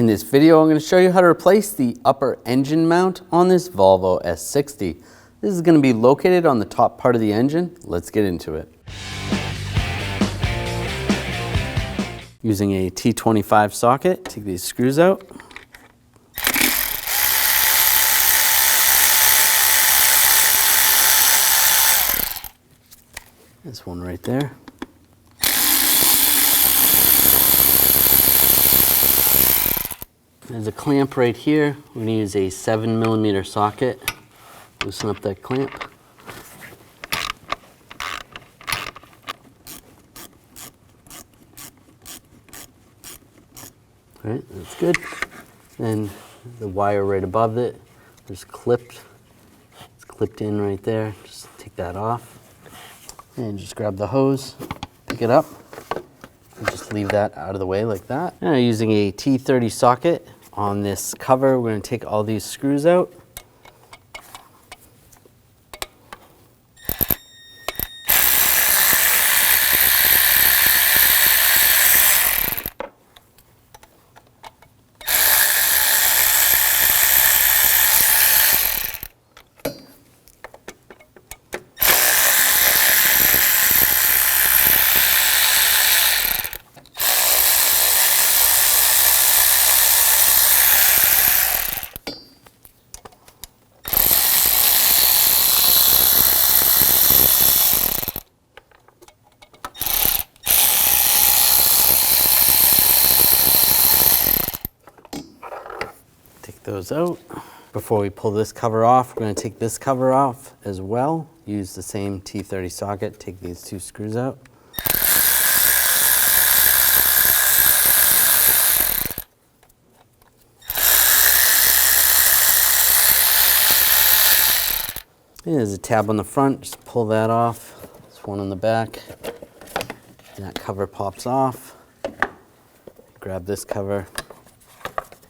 In this video, I'm going to show you how to replace the upper engine mount on this Volvo S60. This is going to be located on the top part of the engine. Let's get into it. Using a T25 socket, take these screws out. This one right there. There's a clamp right here. We're going to use a 7mm socket. Loosen up that clamp. All right, that's good. Then the wire right above it is clipped. It's clipped in right there. Just take that off. And just grab the hose, pick it up, and just leave that out of the way like that. Now using a T30 socket on this cover, we're going to take all these screws out. Those out. Before we pull this cover off, we're going to take this cover off as well. Use the same T30 socket, take these two screws out. And there's a tab on the front, just pull that off. There's one on the back. And that cover pops off. Grab this cover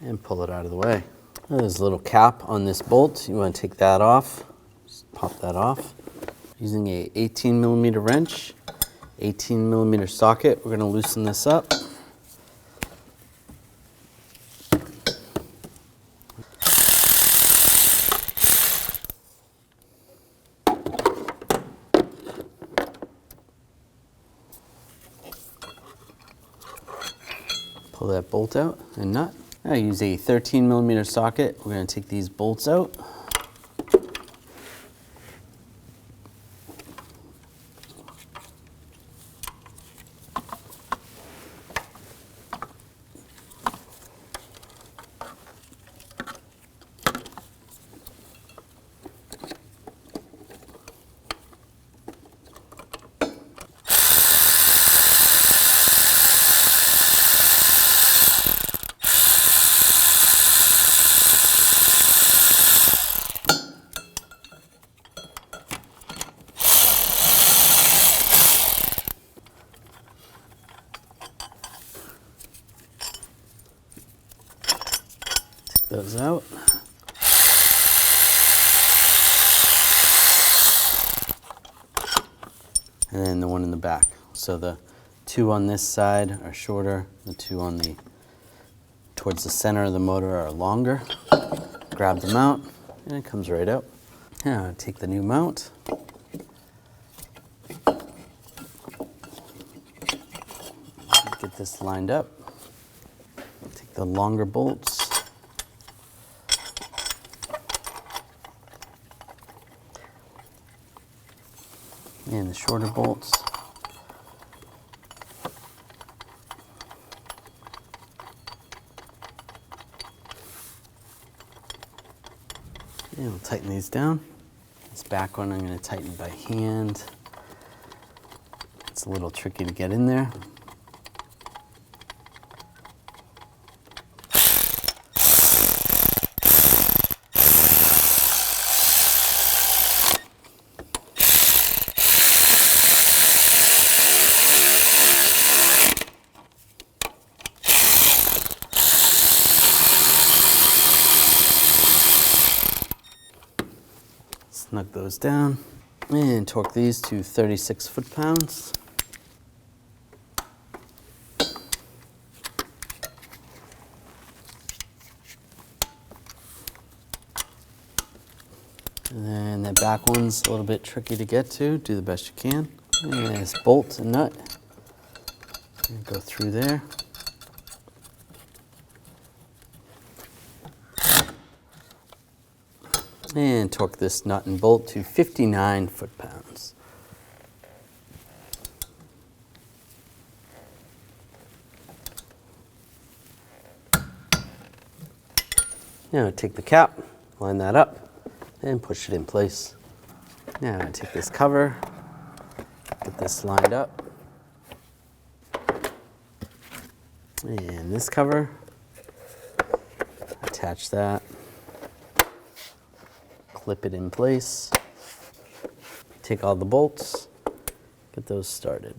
and pull it out of the way. There's a little cap on this bolt. You want to take that off. Just pop that off. Using a 18mm wrench, 18mm socket, we're going to loosen this up. Pull that bolt out and nut. I use a 13mm socket. We're going to take these bolts out. Those out. And then the one in the back. So the two on this side are shorter, the two on the towards the center of the motor are longer. Grab the mount and it comes right out. Now take the new mount. Get this lined up. Take the longer bolts. And the shorter bolts. And we'll tighten these down. This back one I'm going to tighten by hand. It's a little tricky to get in there. Snug those down and torque these to 36 foot-pounds. And then that back one's a little bit tricky to get to. Do the best you can. And this bolt and nut. And go through there. And torque this nut and bolt to 59 foot-pounds. Now take the cap, line that up, and push it in place. Now take this cover, get this lined up, and this cover, attach that, clip it in place, take all the bolts, get those started.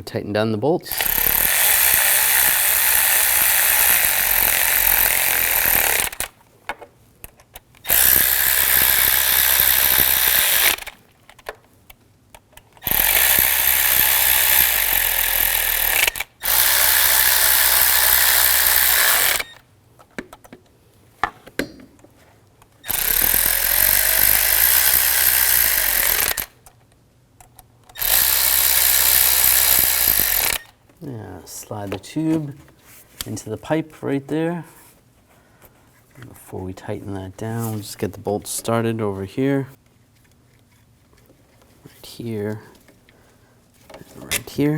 Tighten down the bolts. Yeah, slide the tube into the pipe right there. Before we tighten that down, we'll just get the bolts started over here. Right here. And right here.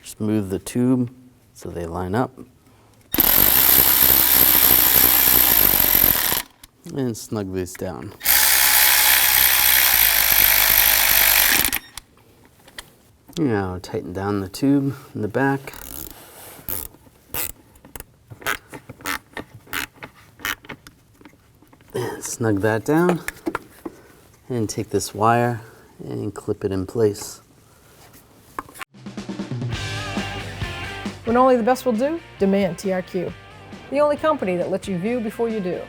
Just move the tube so they line up. And snug these down. Now tighten down the tube in the back. And snug that down. And take this wire and clip it in place. When only the best will do, demand TRQ. The only company that lets you view before you do.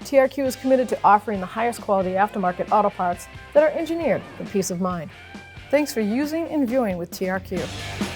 TRQ is committed to offering the highest quality aftermarket auto parts that are engineered for peace of mind. Thanks for using and viewing with TRQ.